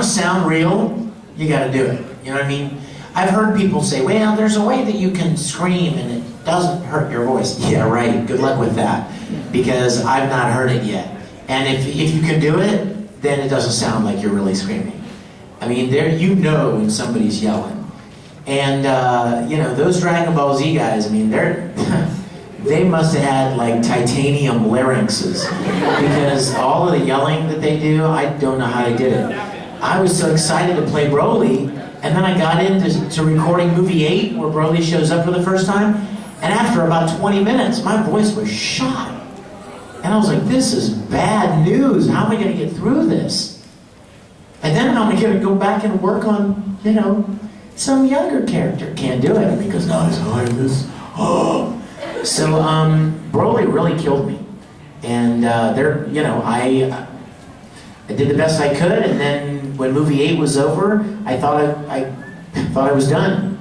sound real, you gotta do it. You know what I mean? I've heard people say, well, there's a way that you can scream and it doesn't hurt your voice. Yeah, right. Good luck with that. Because I've not heard it yet. And if you can do it, then it doesn't sound like you're really screaming. I mean, you know when somebody's yelling. And, you know, those Dragon Ball Z guys, I mean, they must have had, like, titanium larynxes. Because all of the yelling that they do, I don't know how they did it. I was so excited to play Broly, and then I got into recording movie 8, where Broly shows up for the first time, and after about 20 minutes, my voice was shot. And I was like, this is bad news. How am I going to get through this? And then how am I going to go back and work on, you know, some younger character? Can't do it because not as high as this. Oh. So Broly really killed me. And you know, I did the best I could, and then when movie 8 was over, I thought I was done.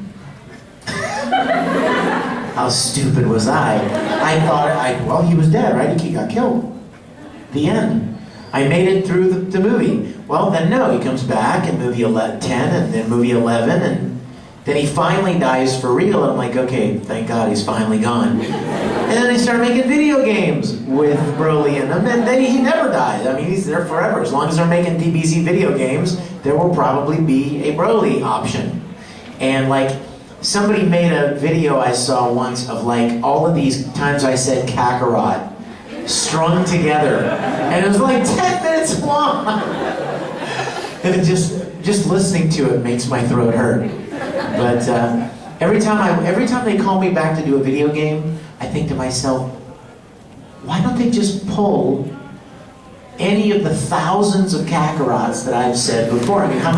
How stupid was I? I thought, well, he was dead, right? He got killed. The end. I made it through the movie. Well, then no, he comes back in movie 10, and then movie 11, and then he finally dies for real. And I'm like, okay, thank God he's finally gone. And then they start making video games with Broly in them, and then he never dies. I mean, he's there forever. As long as they're making DBZ video games, there will probably be a Broly option. And like, somebody made a video I saw once of like all of these times I said Kakarot strung together, and it was like 10 minutes long. And it just listening to it makes my throat hurt. But every time they call me back to do a video game, I think to myself, why don't they just pull any of the thousands of Kakarots that I've said before? I mean, how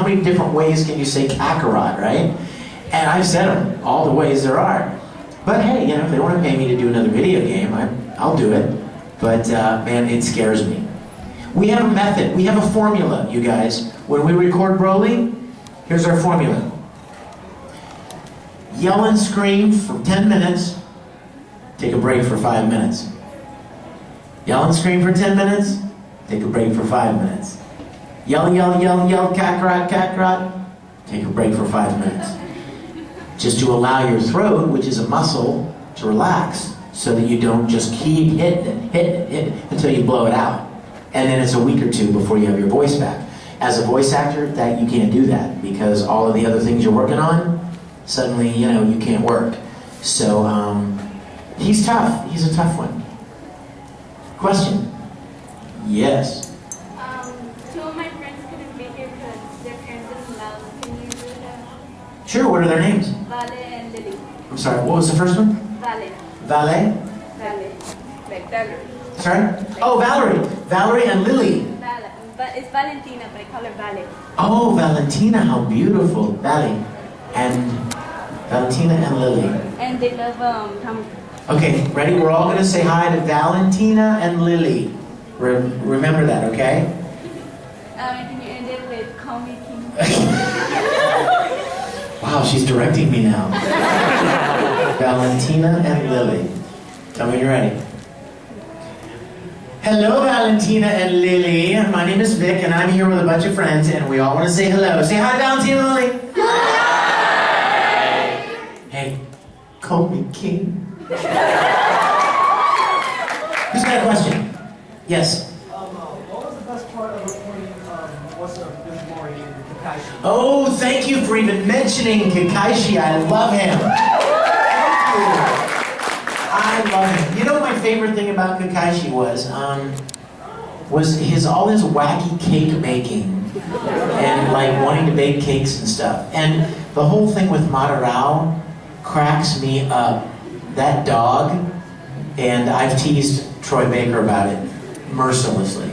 many different ways can you say Kakarot, right? And I've said them all the ways there are. But hey, you know, if they want to pay me to do another video game, I'll do it. But man, it scares me. We have a method, we have a formula, you guys. When we record Broly, here's our formula. Yell and scream for 10 minutes, take a break for 5 minutes. Yell and scream for 10 minutes, take a break for 5 minutes. Yell, yell, yell, yell, Kakarot, Kakarot, take a break for 5 minutes. Just to allow your throat, which is a muscle, to relax, so that you don't just keep hitting it until you blow it out. And then it's a week or two before you have your voice back. As a voice actor, you can't do that, because all of the other things you're working on, suddenly, you know, you can't work. So, he's tough. He's a tough one. Question? Yes. Two of my friends couldn't make it because their parents didn't allow them. Can you do that? Sure, what are their names? Vale and Lily. I'm sorry, what was the first one? Vale. Vale? Vale. Like Valerie. Sorry? Oh, Valerie. Valerie and Lily. Vale. But it's Valentina, but I call her Vale. Oh, Valentina, how beautiful. Vale. And Valentina and Lily. And they love Tom. Okay, ready? We're all going to say hi to Valentina and Lily. Remember that, okay? Can you end it with Call Me King? Wow, she's directing me now. Valentina and Lily. Tell me when you're ready. Hello, Valentina and Lily. My name is Vic, and I'm here with a bunch of friends, and we all want to say hello. Say hi, Valentina and Lily. Hi. Hey, call me king. Who's got a question? Yes? What was the best part of recording What's Up with Maury and Kakaishi? Oh, thank you for even mentioning Kakaishi. I love him. Thank you. I love him. You know what my favorite thing about Kakaishi was all his wacky cake making and like wanting to bake cakes and stuff. And the whole thing with Madarao cracks me up. That dog, and I've teased Troy Baker about it mercilessly.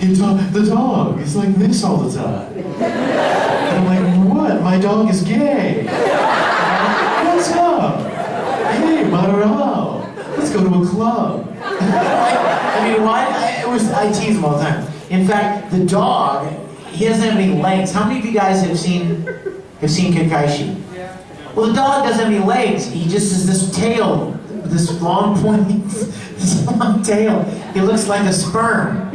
The dog is like this all the time. And I'm like, what? My dog is gay. What's up? Hey, Madarao, let's go to a club. I mean, why? I tease him all the time. In fact, the dog, he doesn't have any legs. How many of you guys have seen Kakaishi? Well, the dog doesn't have any legs. He just has this tail, this long pointy, this long tail. He looks like a sperm.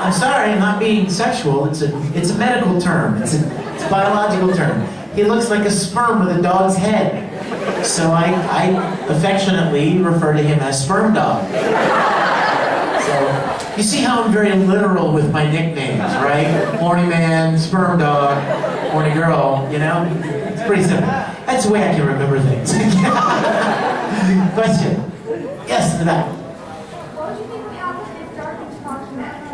I I'm sorry, I'm not being sexual. It's a medical term. It's a biological term. He looks like a sperm with a dog's head. So I affectionately refer to him as Sperm Dog. So you see how I'm very literal with my nicknames, right? Horny man, Sperm Dog, horny girl, you know? It's pretty simple. That's the way I can remember things. Question. Yes, in the back. What do you think would happen if Darkness talks back?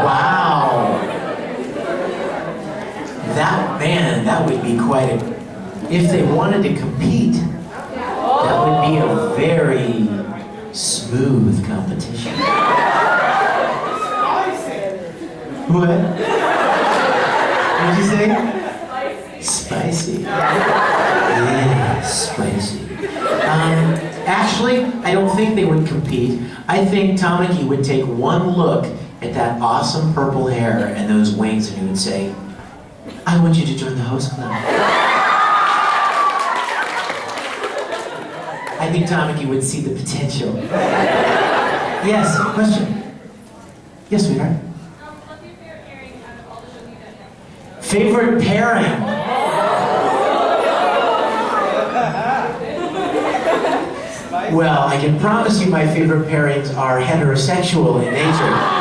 Wow. That would be quite a... If they wanted to compete, that would be a very smooth competition. What? What did you say? Spicy. Yeah, spicy. Actually, I don't think they would compete. I think Tamaki would take one look at that awesome purple hair and those wings and he would say, I want you to join the host club. I think Tamaki would see the potential. Yes, question? Yes, sweetheart? What's your favorite pairing out of all the shows you've done? Favorite pairing? Well, I can promise you my favorite pairings are heterosexual in nature.